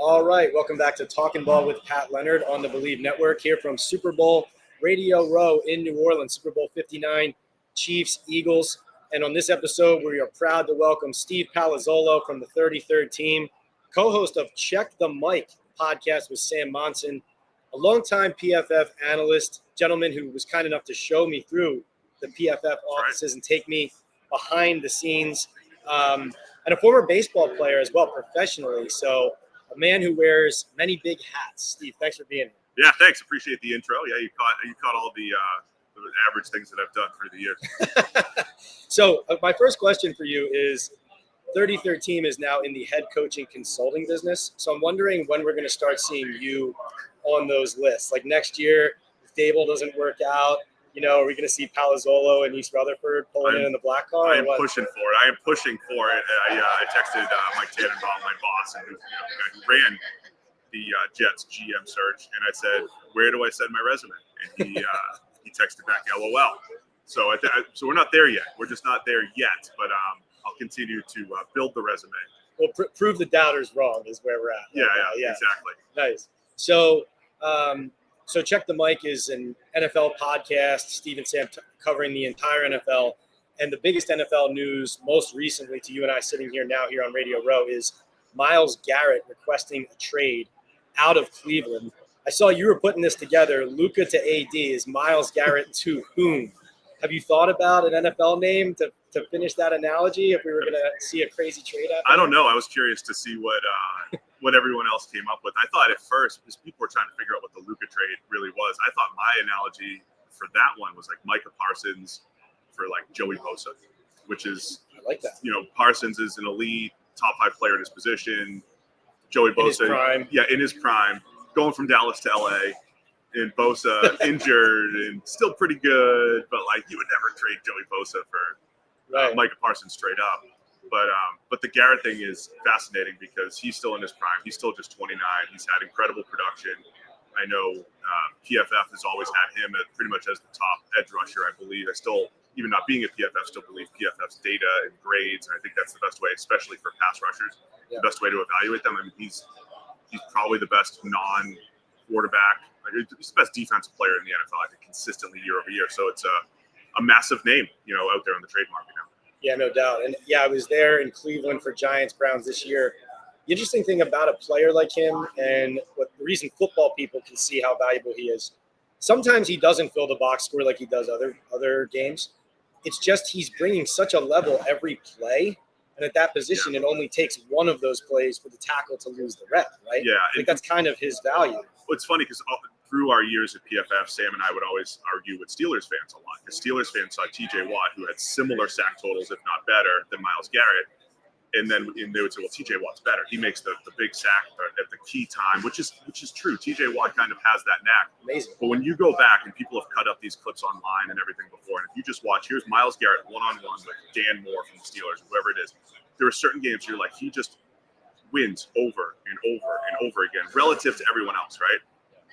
All right, welcome back to Talking Ball with Pat Leonard on the Believe Network here from Super Bowl Radio Row in New Orleans, Super Bowl 59, Chiefs, Eagles. And on this episode, we are proud to welcome Steve Palazzolo from the 33rd team, co-host of Check the Mic podcast with Sam Monson, a longtime PFF analyst, gentleman who was kind enough to show me through the PFF offices and take me behind the scenes, and a former baseball player as well professionally. So a man who wears many big hats. Steve, thanks for being here. Yeah, thanks. Appreciate the intro. Yeah, you caught all the average things that I've done for the year. So my first question for you is, 33rd team is now in the head coaching consulting business. So I'm wondering when we're going to start seeing you on those lists. Like next year, if Dable doesn't work out, are we going to see Palazzolo and East Rutherford pulling in the black car? I am pushing for it. I am pushing for it. I texted Mike Tannenbaum, my boss, and who ran the Jets GM search, and I said, "Where do I send my resume?" And he texted back, "LOL." So so we're not there yet. We're just not there yet. But I'll continue to build the resume. Well, prove the doubters wrong is where we're at. Yeah, exactly. Nice. So Check the Mic is an NFL podcast. Steve and Sam covering the entire NFL. And the biggest NFL news most recently to you and I sitting here now here on Radio Row is Myles Garrett requesting a trade out of Cleveland. I saw you were putting this together. Luka to AD. Is Myles Garrett to whom? Have you thought about an NFL name to finish that analogy if we were going to see a crazy trade out? I don't know. I was curious to see what everyone else came up with. I thought at first, because people were trying to figure out what the Luka trade really was, I thought my analogy for that one was like Micah Parsons for like Joey Bosa, which is, I like that. Parsons is an elite top 5 player in his position. Joey Bosa, in his prime, going from Dallas to LA, and Bosa injured and still pretty good, but like you would never trade Joey Bosa for Micah Parsons straight up. But the Garrett thing is fascinating because he's still in his prime. He's still just 29. He's had incredible production. I know PFF has always had him pretty much as the top edge rusher, I believe. I still, even not being at PFF, still believe PFF's data and grades, and I think that's the best way, especially for pass rushers, the best way to evaluate them. I mean, he's probably the best non-quarterback. He's the best defensive player in the NFL, I think, consistently year over year. So it's a massive name, out there on the trade market now. Yeah, no doubt. And I was there in Cleveland for Giants Browns this year. The interesting thing about a player like him, and the reason football people can see how valuable he is, sometimes he doesn't fill the box score like he does other games. It's just he's bringing such a level every play. And at that position, it only takes one of those plays for the tackle to lose the rep, right? Yeah. I think that's kind of his value. Well, it's funny because through our years at PFF, Sam and I would always argue with Steelers fans a lot. Because Steelers fans saw TJ Watt, who had similar sack totals, if not better, than Myles Garrett. And they would say, well, TJ Watt's better. He makes the big sack at the key time, which is true. TJ Watt kind of has that knack. Amazing. But when you go back, and people have cut up these clips online and everything before, and if you just watch, here's Myles Garrett one-on-one with Dan Moore from the Steelers, whoever it is. There are certain games you're like, he just wins over and over and over again relative to everyone else, right?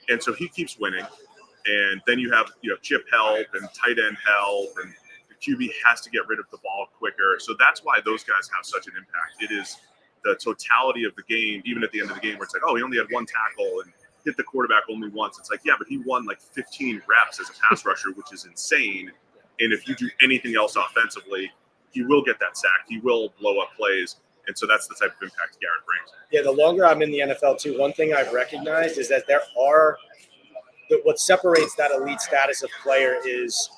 And so he keeps winning. And then you have chip help and tight end help, and the QB has to get rid of the ball quicker. So that's why those guys have such an impact. It is the totality of the game, even at the end of the game, where it's like, oh, he only had one tackle and hit the quarterback only once. It's like, yeah, but he won like 15 reps as a pass rusher, which is insane. And if you do anything else offensively, he will get that sack. He will blow up plays. And so that's the type of impact Garrett brings. Yeah, the longer I'm in the NFL, too, one thing I've recognized is that what separates that elite status of player is,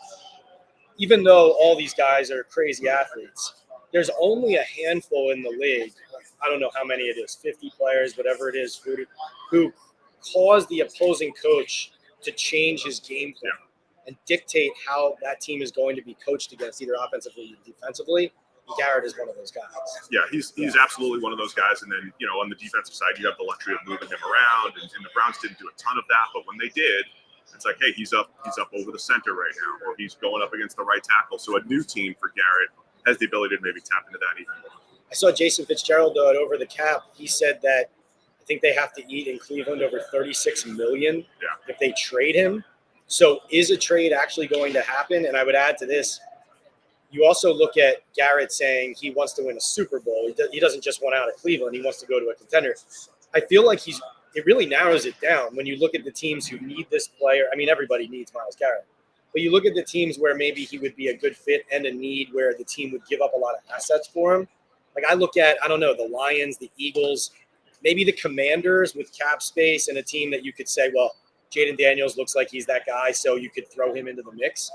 even though all these guys are crazy athletes, there's only a handful in the league, I don't know how many it is, 50 players, whatever it is, who cause the opposing coach to change his game plan and dictate how that team is going to be coached against, either offensively or defensively. Garrett is one of those guys. Yeah, he's absolutely one of those guys. And then, on the defensive side, you have the luxury of moving him around. And the Browns didn't do a ton of that. But when they did, it's like, hey, he's up over the center right now, or he's going up against the right tackle. So a new team for Garrett has the ability to maybe tap into that even more. I saw Jason Fitzgerald, though, at Over the Cap. He said that I think they have to eat in Cleveland over $36 million if they trade him. So is a trade actually going to happen? And I would add to this, you also look at Garrett saying he wants to win a Super Bowl. He doesn't just want out of Cleveland. He wants to go to a contender. I feel like it really narrows it down when you look at the teams who need this player. I mean, everybody needs Myles Garrett, but you look at the teams where maybe he would be a good fit and a need where the team would give up a lot of assets for him. Like I look at, I don't know, the Lions, the Eagles, maybe the Commanders with cap space and a team that you could say, well, Jaden Daniels looks like he's that guy, so you could throw him into the mix.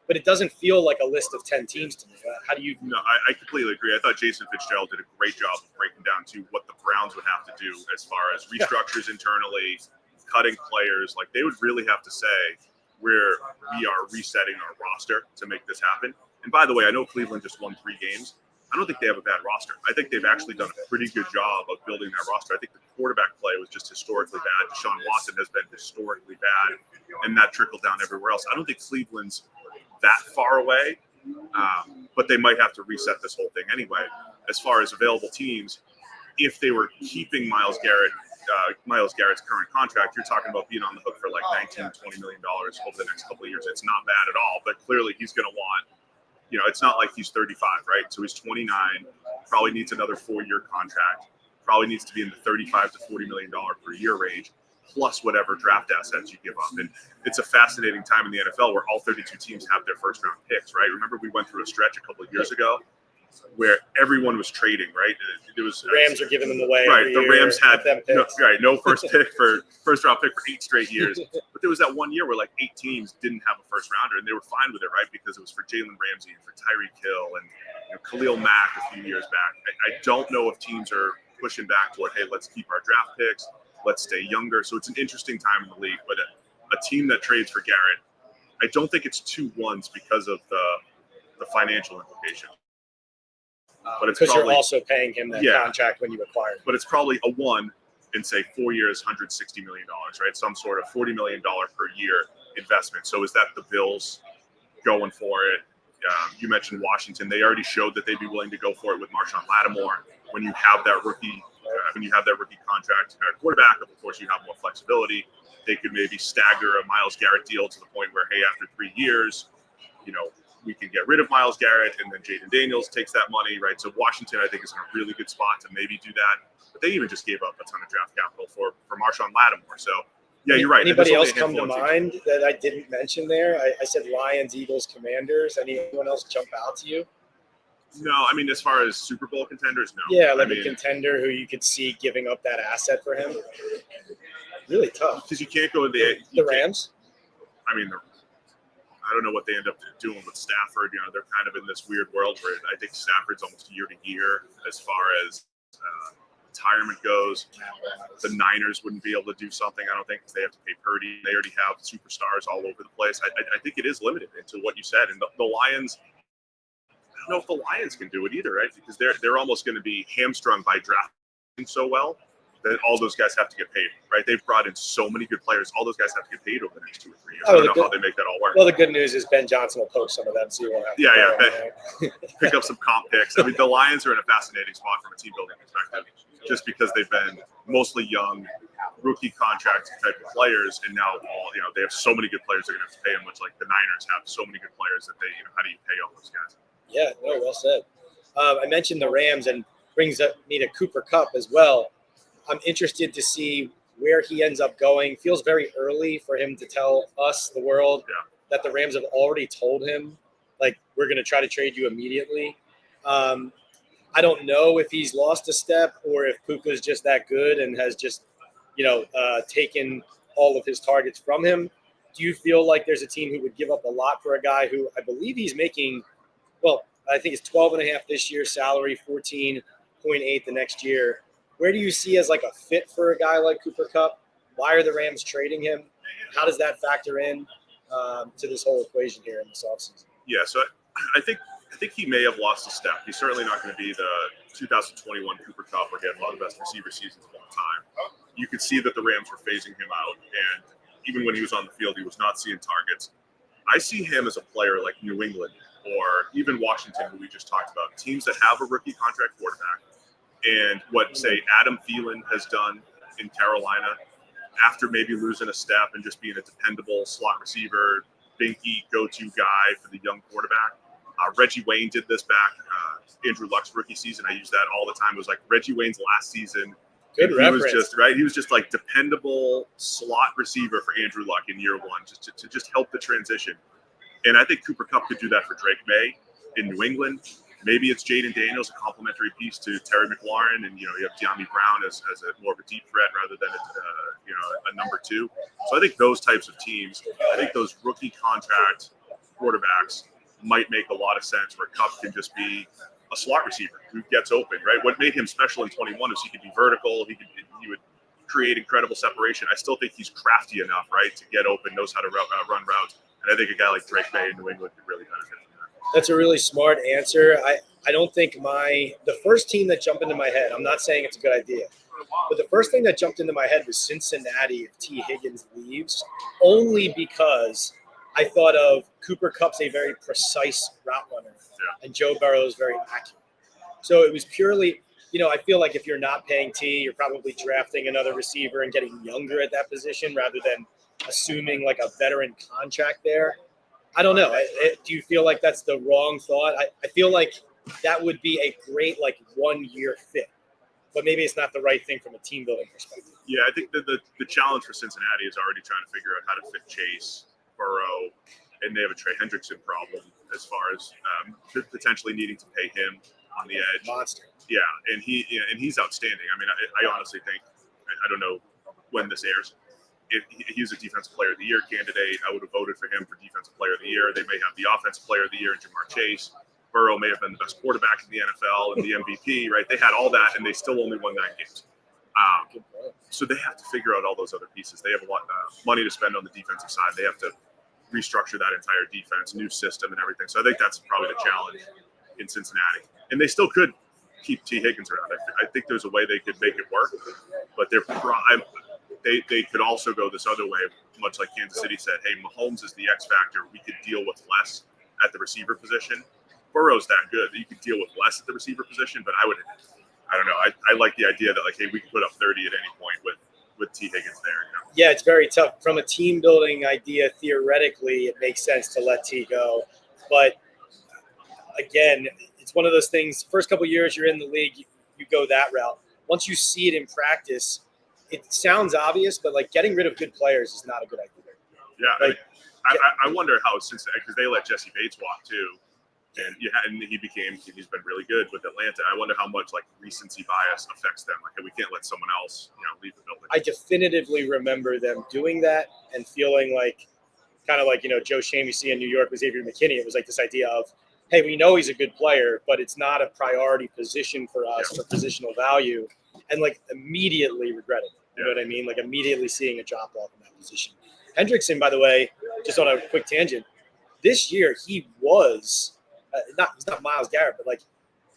But it doesn't feel like a list of 10 teams to me. How do you? No, I completely agree. I thought Jason Fitzgerald did a great job of breaking down to what the Browns would have to do as far as restructures internally, cutting players. Like they would really have to say where we are resetting our roster to make this happen. And by the way, I know Cleveland just won 3 games. I don't think they have a bad roster. I think they've actually done a pretty good job of building that roster. I think the quarterback play was just historically bad. Deshaun Watson has been historically bad, and that trickled down everywhere else. I don't think Cleveland's that far away, but they might have to reset this whole thing anyway. As far as available teams, if they were keeping Myles Garrett's current contract, you're talking about being on the hook for like $19, $20 million over the next couple of years. It's not bad at all, but clearly he's going to want, it's not like he's 35, right? So he's 29, probably needs another 4-year contract, probably needs to be in the $35 to $40 million per year range, plus whatever draft assets you give up. And it's a fascinating time in the NFL where all 32 teams have their first round picks, right? Remember we went through a stretch a couple of years ago where everyone was trading, right? It was Rams are giving them away. Right, the Rams had no first round pick for 8 straight years. But there was that one year where like 8 teams didn't have a first rounder, and they were fine with it, right? Because it was for Jalen Ramsey and for Tyreek Hill and Khalil Mack a few years back. I don't know if teams are pushing back toward, hey, let's keep our draft picks, let's stay younger. So it's an interesting time in the league. But a team that trades for Garrett, I don't think it's 2 ones because of the financial implication. But it's because probably, you're also paying him that contract when you acquire him. But it's probably a 1 in say 4 years, $160 million, right? Some sort of $40 million per year investment. So is that the Bills going for it? You mentioned Washington. They already showed that they'd be willing to go for it with Marshawn Lattimore. When you have that rookie contract at quarterback, of course you have more flexibility. They could maybe stagger a Myles Garrett deal to the point where, hey, after 3 years, we can get rid of Myles Garrett, and then Jaden Daniels takes that money, right? So Washington, I think, is in a really good spot to maybe do that. But they even just gave up a ton of draft capital for Marshawn Lattimore. So, yeah, you're right. Anybody else come to mind that I didn't mention there? I said Lions, Eagles, Commanders. Anyone else jump out to you? No, I mean, as far as Super Bowl contenders, no. Yeah, like a contender who you could see giving up that asset for him. Really tough. Because you can't go to the Rams? I mean, I don't know what they end up doing with Stafford. They're kind of in this weird world where I think Stafford's almost year to year as far as retirement goes. The Niners wouldn't be able to do something, I don't think, because they have to pay Purdy. They already have superstars all over the place. I think it is limited into what you said. And the Lions, I don't know if the Lions can do it either, right? Because they're almost going to be hamstrung by drafting so well that all those guys have to get paid, right? They've brought in so many good players. All those guys have to get paid over the next 2 or 3 years. I don't know how they make that all work. Well, the good news is Ben Johnson will poach some of them, so you won't have to pick up some comp picks. I mean, the Lions are in a fascinating spot from a team building perspective, just because they've been mostly young, rookie contract type of players, and now they have so many good players they're going to have to pay them, much like the Niners have so many good players that they, how do you pay all those guys? Yeah, no, well said. I mentioned the Rams, and brings me to Cooper Kupp as well. I'm interested to see where he ends up going. Feels very early for him to tell us, the world, that the Rams have already told him, like, we're going to try to trade you immediately. I don't know if he's lost a step or if Puka's just that good and has just, taken all of his targets from him. Do you feel like there's a team who would give up a lot for a guy who I believe he's making, well, I think it's 12.5 this year, salary 14.8 the next year. Where do you see as like a fit for a guy like Cooper Kupp? Why are the Rams trading him? How does that factor in to this whole equation here in this offseason? Yeah, so I think he may have lost a step. He's certainly not going to be the 2021 Cooper Kupp where he had one of the best receiver seasons of all time. You could see that the Rams were phasing him out, and even when he was on the field, he was not seeing targets. I see him as a player like New England or even Washington, who we just talked about, teams that have a rookie contract quarterback. And what, say, Adam Thielen has done in Carolina after maybe losing a step and just being a dependable slot receiver, binky go-to guy for the young quarterback. Reggie Wayne did this back Andrew Luck's rookie season. I use that all the time. It was like Reggie Wayne's last season Good reference. He was just like dependable slot receiver for Andrew Luck in year one, just to just help the transition. And I think Cooper Kupp could do that for Drake May in New England. Maybe it's Jaden Daniels, a complementary piece to Terry McLaurin, and you have De'Ami Brown as a more of a deep threat rather than a number two. So I think those types of teams, I think those rookie contract quarterbacks might make a lot of sense, where Kupp can just be a slot receiver who gets open. Right? What made him special in 21 is he could be vertical. He would create incredible separation. I still think he's crafty enough, right, to get open, knows how to run routes, and I think a guy like Drake May in New England could really benefit. That's a really smart answer. I don't think the first team that jumped into my head, I'm not saying it's a good idea, but the first thing that jumped into my head was Cincinnati if T. Higgins leaves, only because I thought of Cooper Kupp's a very precise route runner, and Joe Burrow is very accurate. So it was purely, I feel like if you're not paying T, you're probably drafting another receiver and getting younger at that position rather than assuming like a veteran contract there. I don't know. Do you feel like that's the wrong thought? I feel like that would be a great 1-year fit, but maybe it's not the right thing from a team building perspective. Yeah, I think the challenge for Cincinnati is already trying to figure out how to fit Chase, Burrow, and they have a Trey Hendrickson problem as far as potentially needing to pay him on the edge. Monster. Yeah, and he's outstanding. I mean, I honestly think, I don't know when this airs, if he's a Defensive Player of the Year candidate, I would have voted for him for Defensive Player of the Year. They may have the Offensive Player of the Year in Jamar Chase. Burrow may have been the best quarterback in the NFL and the MVP, right? They had all that, and they still only won 9 games. So they have to figure out all those other pieces. They have a lot of money to spend on the defensive side. They have to restructure that entire defense, new system, and everything. So I think that's probably the challenge in Cincinnati. And they still could keep T. Higgins around. I think there's a way they could make it work, but they could also go this other way, much like Kansas City said, hey, Mahomes is the X factor. We could deal with less at the receiver position. Burrow's that good that you could deal with less at the receiver position, but I don't know. I like the idea that hey, we can put up 30 at any point with T. Higgins there. Yeah, it's very tough. From a team building idea, theoretically, it makes sense to let T go. But again, it's one of those things, first couple of years you're in the league, you go that route. Once you see it in practice, it sounds obvious, but getting rid of good players is not a good idea. Yeah, I wonder how, since because they let Jesse Bates walk too, and he's been really good with Atlanta. I wonder how much recency bias affects them. Hey, we can't let someone else leave the building. I definitively remember them doing that and feeling kind of like Joe Shane we see in New York with Xavier McKinney. It was this idea of, hey, we know he's a good player, but it's not a priority position for us for positional value, and immediately regretting it. You know what I mean? Immediately seeing a drop off in that position. Hendrickson, by the way, just on a quick tangent, this year he was he's not Myles Garrett, but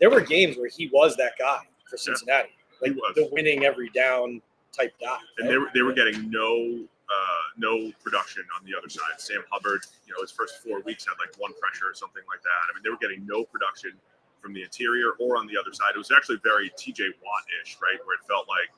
there were games where he was that guy for Cincinnati, the winning every down type guy. And they were getting no production on the other side. Sam Hubbard, his first 4 weeks had 1 pressure or something like that. I mean, they were getting no production from the interior or on the other side. It was actually very TJ Watt-ish, right, where it felt like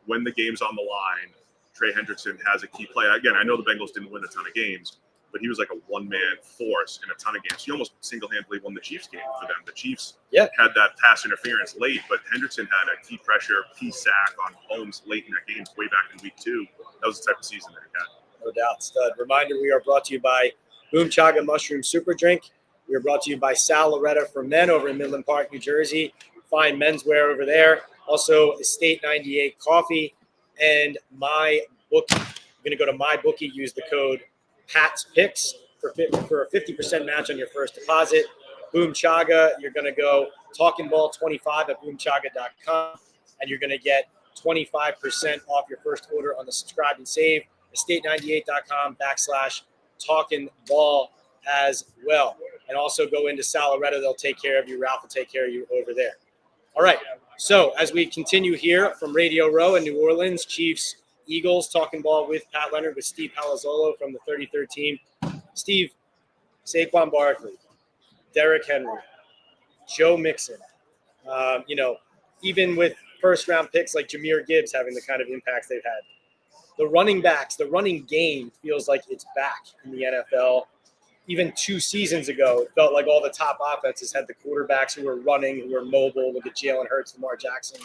when the game's on the line, Trey Hendrickson has a key play. Again, I know the Bengals didn't win a ton of games, but he was a one-man force in a ton of games. He almost single-handedly won the Chiefs game for them. The Chiefs had that pass interference late, but Hendrickson had a key pressure, key sack on Holmes late in that game, way back in week 2. That was the type of season that he had. No doubt, stud. Reminder, we are brought to you by Boom Chaga Mushroom Super Drink. We are brought to you by Sal Loretta for Men over in Midland Park, New Jersey. Fine menswear over there. Also, Estate 98 Coffee and My Bookie. You're going to go to My Bookie, use the code Pat's Picks for a 50% match on your first deposit. Boom Chaga, you're going to go Talking Ball 25 at boomchaga.com, and you're going to get 25% off your first order on the subscribe and save. estate98.com/Talking Ball as well. And also go into Sal Loretta. They'll take care of you. Ralph will take care of you over there. All right. So as we continue here from Radio Row in New Orleans, Chiefs, Eagles, talking ball with Pat Leonard, with Steve Palazzolo from the 33rd team. Steve, Saquon Barkley, Derrick Henry, Joe Mixon, even with first-round picks like Jahmyr Gibbs having the kind of impacts they've had. The running backs, the running game feels like it's back in the NFL. Even 2 seasons ago, it felt like all the top offenses had the quarterbacks who were running, who were mobile. Look at Jalen Hurts, Lamar Jackson.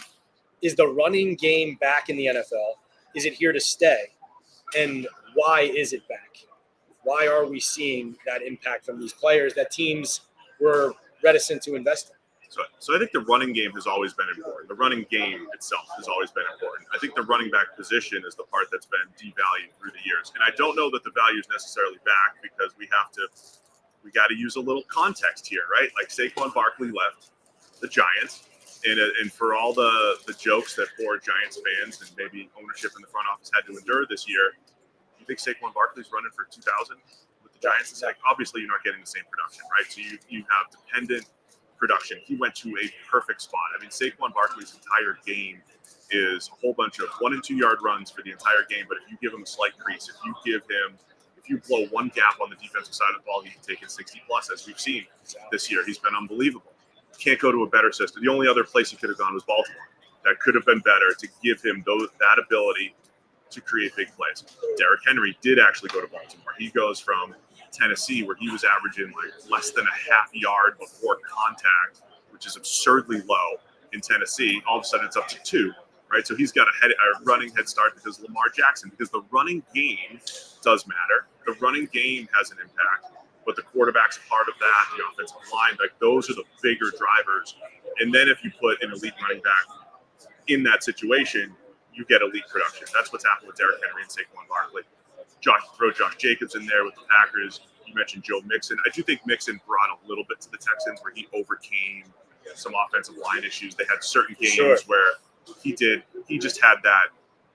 is the running game back in the NFL? Is it here to stay? And why is it back? Why are we seeing that impact from these players that teams were reticent to invest in? So I think the running game has always been important. The running game itself has always been important. I think the running back position is the part that's been devalued through the years. And I don't know that the value is necessarily back because we got to use a little context here, right? Like Saquon Barkley left the Giants. And for all the jokes that poor Giants fans and maybe ownership in the front office had to endure this year, you think Saquon Barkley's running for 2,000 with the Giants? It's like, obviously you're not getting the same production, right? So you have dependent production. He went to a perfect spot. I mean, Saquon Barkley's entire game is a whole bunch of 1 and 2 yard runs for the entire game. But if you give him a slight crease, if you blow one gap on the defensive side of the ball, he can take it 60 plus, as we've seen this year. He's been unbelievable. Can't go to a better system. The only other place he could have gone was Baltimore. That could have been better to give him that ability to create big plays. Derrick Henry did actually go to Baltimore. He goes from Tennessee, where he was averaging like less than a half yard before contact, which is absurdly low in Tennessee. All of a sudden it's up to 2, right? So he's got a running head start because of Lamar Jackson, because the running game does matter. The running game has an impact, but the quarterback's a part of that, the offensive line, like those are the bigger drivers. And then if you put an elite running back in that situation, you get elite production. That's what's happened with Derrick Henry and Saquon Barkley. Throw Josh Jacobs in there with the Packers. You mentioned Joe Mixon. I do think Mixon brought a little bit to the Texans where he overcame some offensive line issues. They had certain games where he just had that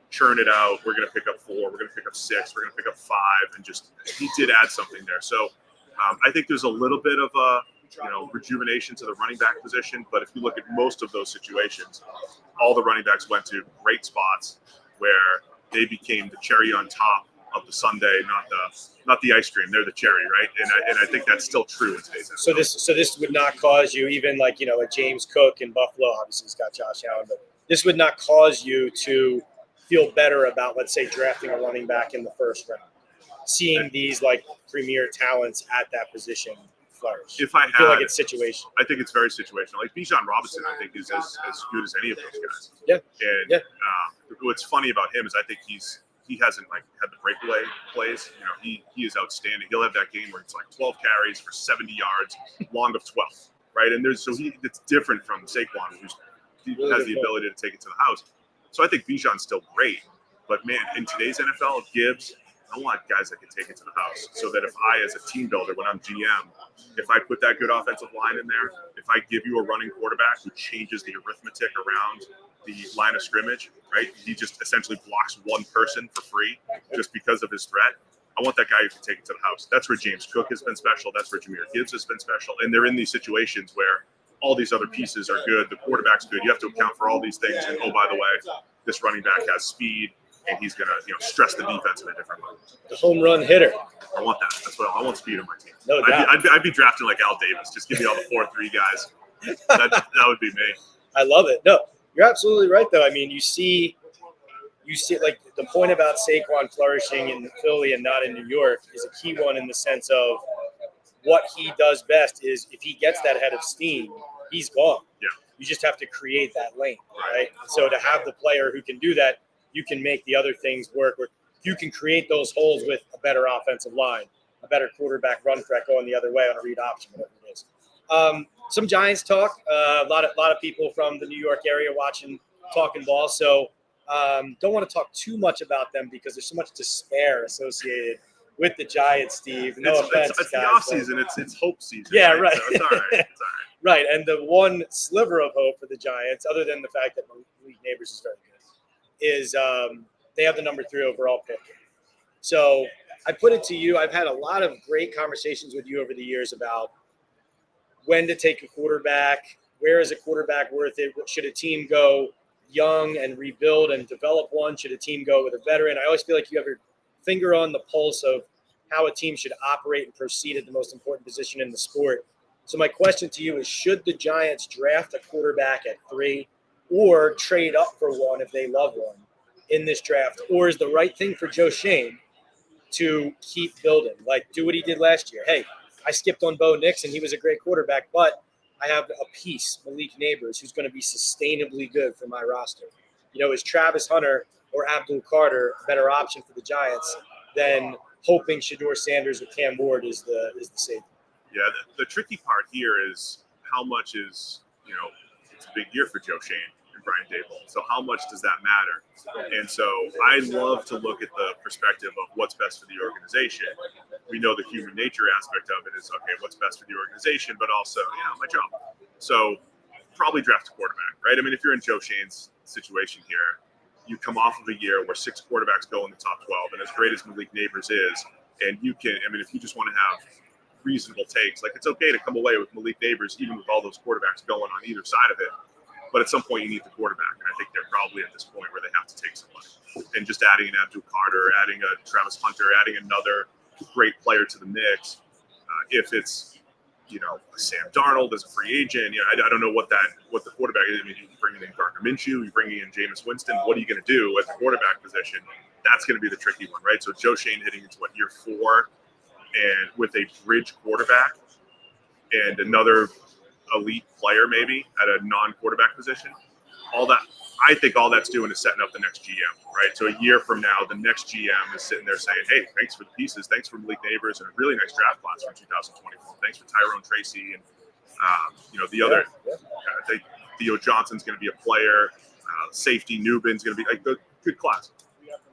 churn it out. We're going to pick up 4. We're going to pick up 6. We're going to pick up 5. And he did add something there. So I think there's a little bit of a rejuvenation to the running back position. But if you look at most of those situations, all the running backs went to great spots where they became the cherry on top of the sundae, not the ice cream. They're the cherry, right? And I think that's still true in today's NFL. So this would not cause you, even like a James Cook in Buffalo. Obviously, he's got Josh Allen, but this would not cause you to feel better about, let's say, drafting a running back in the first round, seeing these like premier talents at that position flourish. If I feel like it's situational. I think it's very situational. Like Bijan Robinson, I think is as good as any of those guys. Yeah. And what's funny about him is I think he hasn't like had the breakaway plays. He is outstanding. He'll have that game where it's like 12 carries for 70 yards, long of 12, right? And it's different from Saquon, he really has the ability to take it to the house. So I think Bijan's still great, but man, in today's NFL, Gibbs, I want guys that can take it to the house. So that if I, as a team builder, when I'm GM, if I put that good offensive line in there, if I give you a running quarterback who changes the arithmetic around the line of scrimmage, right? He just essentially blocks one person for free just because of his threat. I want that guy who can take it to the house. That's where James Cook has been special. That's where Jahmyr Gibbs has been special. And they're in these situations where all these other pieces are good. The quarterback's good. You have to account for all these things. And, oh, by the way, this running back has speed, and he's going to stress the defense in a different way. The home run hitter. I want that. That's what I want. Speed on my team. No doubt. I'd be drafting like Al Davis. Just give me all the 4-3 guys. That would be me. I love it. No, you're absolutely right, though. I mean, you see like the point about Saquon flourishing in Philly and not in New York is a key one in the sense of what he does best is if he gets that head of steam, he's gone. Yeah. You just have to create that lane, right? So to have the player who can do that, you can make the other things work. Where you can create those holes with a better offensive line, a better quarterback run threat going the other way on a read option, whatever it is. Some Giants talk. A lot of people from the New York area talking ball. So don't want to talk too much about them because there's so much despair associated with the Giants, Steve. No offense, it's guys, the off season. It's hope season. Yeah, right. So it's all right. It's all right. Right, and the one sliver of hope for the Giants, other than the fact that Malik Neighbors is very good, is they have the number 3 overall pick. So I put it to you. I've had a lot of great conversations with you over the years about when to take a quarterback. Where is a quarterback worth it? Should a team go young and rebuild and develop one? Should a team go with a veteran? I always feel like you have your finger on the pulse of how a team should operate and proceed at the most important position in the sport. So my question to you is, should the Giants draft a quarterback at 3 or trade up for one if they love one in this draft? Or is the right thing for Joe Schoen to keep building? Like, do what he did last year. Hey, I skipped on Bo Nix, and he was a great quarterback, but I have a piece, Malik Neighbors, who's going to be sustainably good for my roster. Is Travis Hunter or Abdul Carter a better option for the Giants than hoping Shedeur Sanders or Cam Ward is the safety? Yeah, the tricky part here is how much is, it's a big year for Joe Shane and Brian Daboll. So how much does that matter? And so I love to look at the perspective of what's best for the organization. We know the human nature aspect of it is, okay, what's best for the organization, but also, my job. So probably draft a quarterback, right? I mean, if you're in Joe Shane's situation here, you come off of a year where 6 quarterbacks go in the top 12, and as great as Malik Neighbors is, and you can, if you just want to have reasonable takes, like it's okay to come away with Malik Neighbors, even with all those quarterbacks going on either side of it. But at some point, you need the quarterback, and I think they're probably at this point where they have to take somebody. And just adding an Abdul Carter, adding a Travis Hunter, adding another great player to the mix, if it's Sam Darnold as a free agent, I don't know what the quarterback is. I mean, you're bringing in Gardner Minshew, you're bringing in Jameis Winston. What are you going to do at the quarterback position? That's going to be the tricky one, right? So Joe Shane hitting into year 4, and with a bridge quarterback and another elite player maybe at a non-quarterback position, I think all that's doing is setting up the next GM, right? So a year from now, the next GM is sitting there saying, hey, thanks for the pieces. Thanks for Malik Neighbors and a really nice draft class from 2024. Thanks for Tyrone Tracy. And, the other, Theo Johnson's going to be a player. Safety Newbin's going to be like the good class.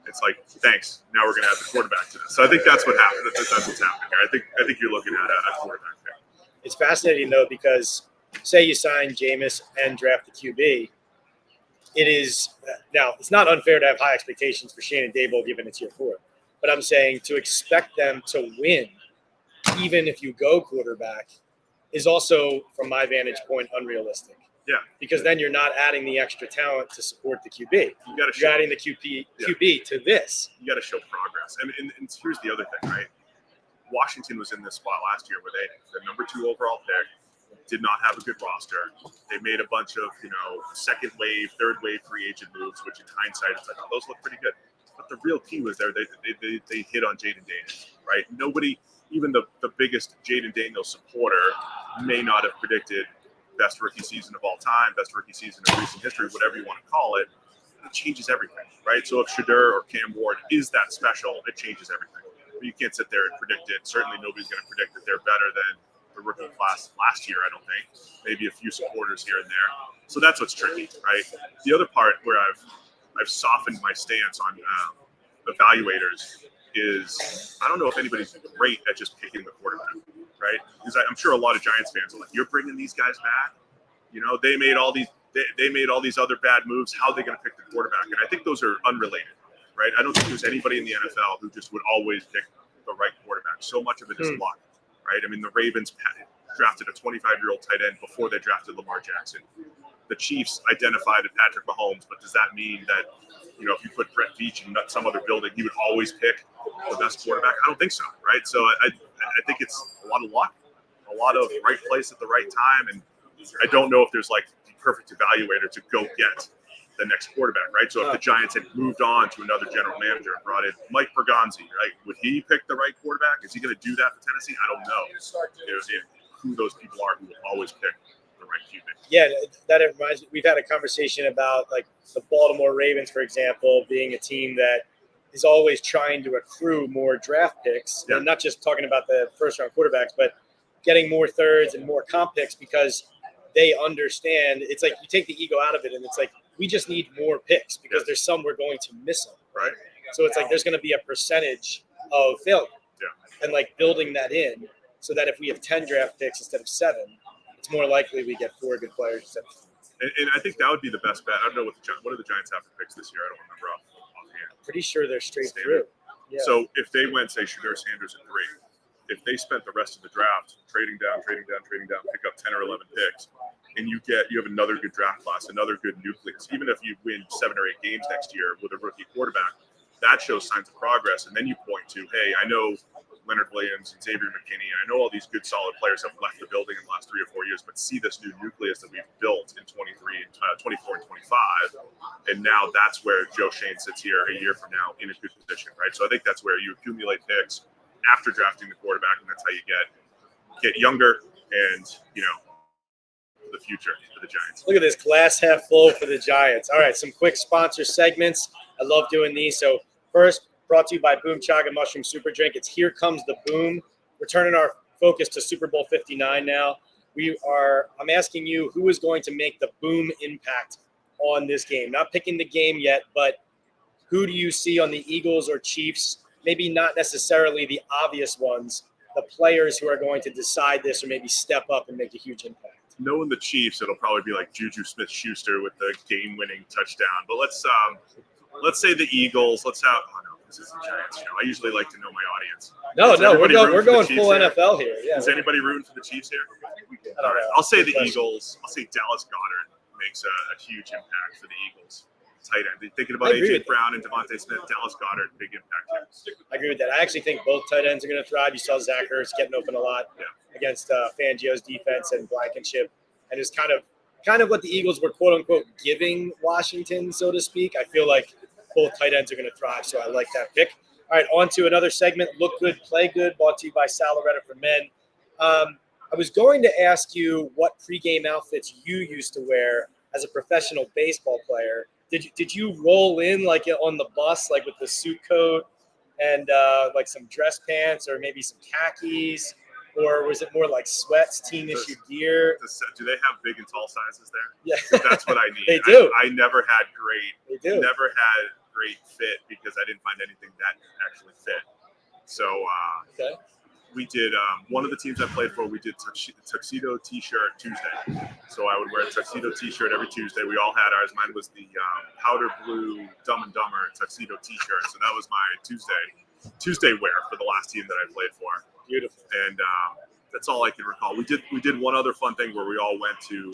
It's like, thanks. Now we're going to add the quarterback to this. So I think that's what happened. That's what's happening here. I think you're looking at a quarterback there. It's fascinating, though, because say you sign Jameis and draft the QB, it is now it's not unfair to have high expectations for Shane and Daboll given it's year 4. But I'm saying to expect them to win, even if you go quarterback, is also, from my vantage point, unrealistic. Yeah. Because then you're not adding the extra talent to support the QB. You're adding the QB to this. You got to show progress. And here's the other thing, right? Washington was in this spot last year where the number 2 overall pick, did not have a good roster. They made a bunch of, second wave, third wave free agent moves, which in hindsight, it's like, oh, those look pretty good. But the real key was there. They hit on Jaden Daniels, right? Nobody, even the biggest Jaden Daniels supporter, may not have predicted best rookie season of all time, best rookie season of recent history, whatever you want to call it. It changes everything, right? So if Shedeur or Cam Ward is that special, it changes everything. You can't sit there and predict it. Certainly nobody's going to predict that they're better than the rookie class last year, I don't think. Maybe a few supporters here and there. So that's what's tricky, right? The other part where I've softened my stance on evaluators is I don't know if anybody's great at just picking the quarterback, right? Because I'm sure a lot of Giants fans are like, you're bringing these guys back? They made all these other bad moves. How are they going to pick the quarterback? And I think those are unrelated, right? I don't think there's anybody in the NFL who just would always pick the right quarterback. So much of it is luck. Right? I mean, the Ravens drafted a 25-year-old tight end before they drafted Lamar Jackson. The Chiefs identified Patrick Mahomes, but does that mean that, if you put Brett Veach in some other building, he would always pick the best quarterback? I don't think so, right? So I think it's a lot of luck, a lot of right place at the right time, and I don't know if there's like the perfect evaluator to go get the next quarterback, right? So if the Giants had moved on to another general manager and brought in Mike Bergonzi, right, would he pick the right quarterback? Is he going to do that for Tennessee? I don't know who those people are who will always pick the right QB. Yeah, that reminds me. We've had a conversation about like the Baltimore Ravens, for example, being a team that is always trying to accrue more draft picks. Yeah. And not just talking about the first-round quarterbacks, but getting more thirds and more comp picks because they understand. It's like you take the ego out of it, and it's like, we just need more picks because there's some we're going to miss them. Right. So it's like there's going to be a percentage of failure. Yeah. And like building that in so that if we have 10 draft picks instead of 7, it's more likely we get 4 good players instead of 3. And I think that would be the best bet. I don't know what do the Giants have for picks this year? I don't remember offhand. Pretty sure they're straight through. Yeah. So if they went, say, Shedeur Sanders at 3, if they spent the rest of the draft trading down, pick up 10 or 11 picks, and you have another good draft class, another good nucleus. Even if you win 7 or 8 games next year with a rookie quarterback, that shows signs of progress. And then you point to, hey, I know Leonard Williams and Xavier McKinney, and I know all these good, solid players have left the building in the last 3 or 4 years, but see this new nucleus that we've built in 24 and 25. And now that's where Joe Shane sits here a year from now in a good position, right? So I think that's where you accumulate picks after drafting the quarterback, and that's how you get younger and, the future for the Giants. Look at this glass half full for the Giants. All right, some quick sponsor segments. I love doing these. So first, brought to you by Boom Chaga Mushroom Super Drink. It's Here Comes the Boom. We're turning our focus to Super Bowl 59 now. I'm asking you who is going to make the boom impact on this game. Not picking the game yet, but who do you see on the Eagles or Chiefs? Maybe not necessarily the obvious ones, the players who are going to decide this or maybe step up and make a huge impact. Knowing the Chiefs, it'll probably be like Juju Smith-Schuster with the game-winning touchdown. But let's say the Eagles. Let's have. Oh no, this is the Giants show. I usually like to know my audience. No, we're going full NFL here. Yeah. Is anybody rooting for the Chiefs here? I don't know. I'll say the Eagles. I'll say Dallas Goedert makes a huge impact for the Eagles. Tight end. Thinking about A.J. Brown and Devontae Smith, Dallas Goedert, big impact here. I agree with that. I actually think both tight ends are going to thrive. You saw Zach Ertz getting open a lot against Fangio's defense and Blankenship. And it's kind of what the Eagles were, quote unquote, giving Washington, so to speak. I feel like both tight ends are going to thrive, so I like that pick. All right, on to another segment, Look Good, Play Good, brought to you by Sal Loretta for Men. I was going to ask you what pregame outfits you used to wear as a professional baseball player. Did you roll in like on the bus, like with the suit coat and like some dress pants or maybe some khakis? Or was it more like sweats, team issued gear? Do they have big and tall sizes there? Yeah. That's what I need. They do. I never had never had great fit because I didn't find anything that actually fit. So we did one of the teams I played for. We did tuxedo T-shirt Tuesday. So I would wear a tuxedo T-shirt every Tuesday. We all had ours. Mine was the powder blue Dumb and Dumber tuxedo T-shirt. So that was my Tuesday wear for the last team that I played for. Beautiful. And that's all I can recall. We did one other fun thing where we all went to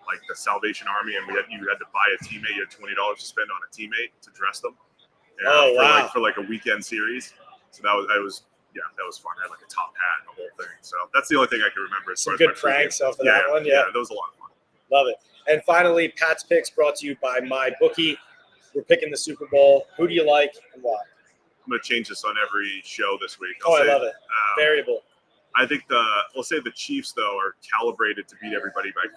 like the Salvation Army, and you had to buy a teammate. You had $20 to spend on a teammate to dress them. For like a weekend series. So that was fun. I had like a top hat and the whole thing. So that's the only thing I can remember. Some good pranks off of that one. Yeah, that was a lot of fun. Love it. And finally, Pat's Picks brought to you by MyBookie. We're picking the Super Bowl. Who do you like and why? I'm going to change this on every show this week. I love it. Variable. I think we'll say the Chiefs, though, are calibrated to beat everybody by 3,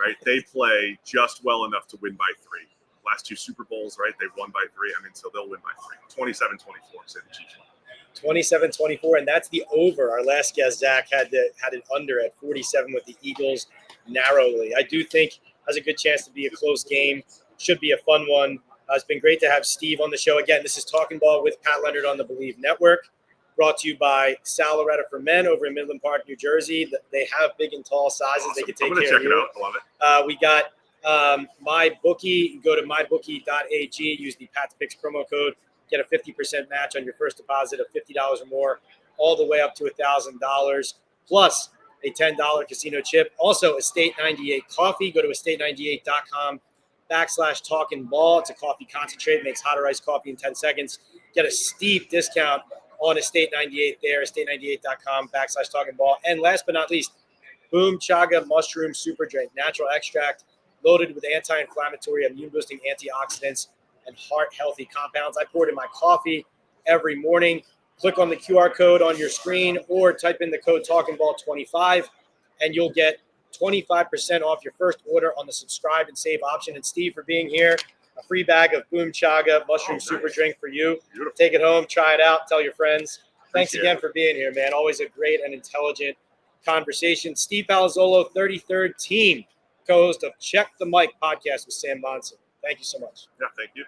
right? They play just well enough to win by 3. Last 2 Super Bowls, right? They've won by 3. I mean, so they'll win by 3. 27-24, say the Chiefs win. 27-24, and that's the over. Our last guest, Zach, had it under at 47 with the Eagles narrowly. I do think has a good chance to be a close game. Should be a fun one. It's been great to have Steve on the show again. This is Talking Ball with Pat Leonard on the Believe Network, brought to you by Sal Loretta for Men over in Midland Park, New Jersey. They have big and tall sizes. Awesome. They can take I'm gonna care check of you. it out. I love it. We got MyBookie. Go to mybookie.ag. Use the Pat's Picks promo code. Get a 50% match on your first deposit of $50 or more, all the way up to $1,000, plus a $10 casino chip. Also, Estate 98 coffee. Go to estate98.com/talkingball. It's a coffee concentrate. Makes hotter iced coffee in 10 seconds. Get a steep discount on Estate 98 there. estate98.com/talkingball. And last but not least, Boom Chaga Mushroom Super Drink. Natural extract loaded with anti-inflammatory, immune-boosting antioxidants and heart-healthy compounds. I pour it in my coffee every morning. Click on the QR code on your screen or type in the code TalkingBall25, and you'll get 25% off your first order on the subscribe and save option. And Steve, for being here, a free bag of Boom Chaga Mushroom Super Drink for you. Beautiful. Take it home, try it out, tell your friends. Thanks Appreciate again for being here, man. Always a great and intelligent conversation. Steve Palazzolo, 33rd Team, co-host of Check the Mic podcast with Sam Monson. Thank you so much. Yeah, thank you.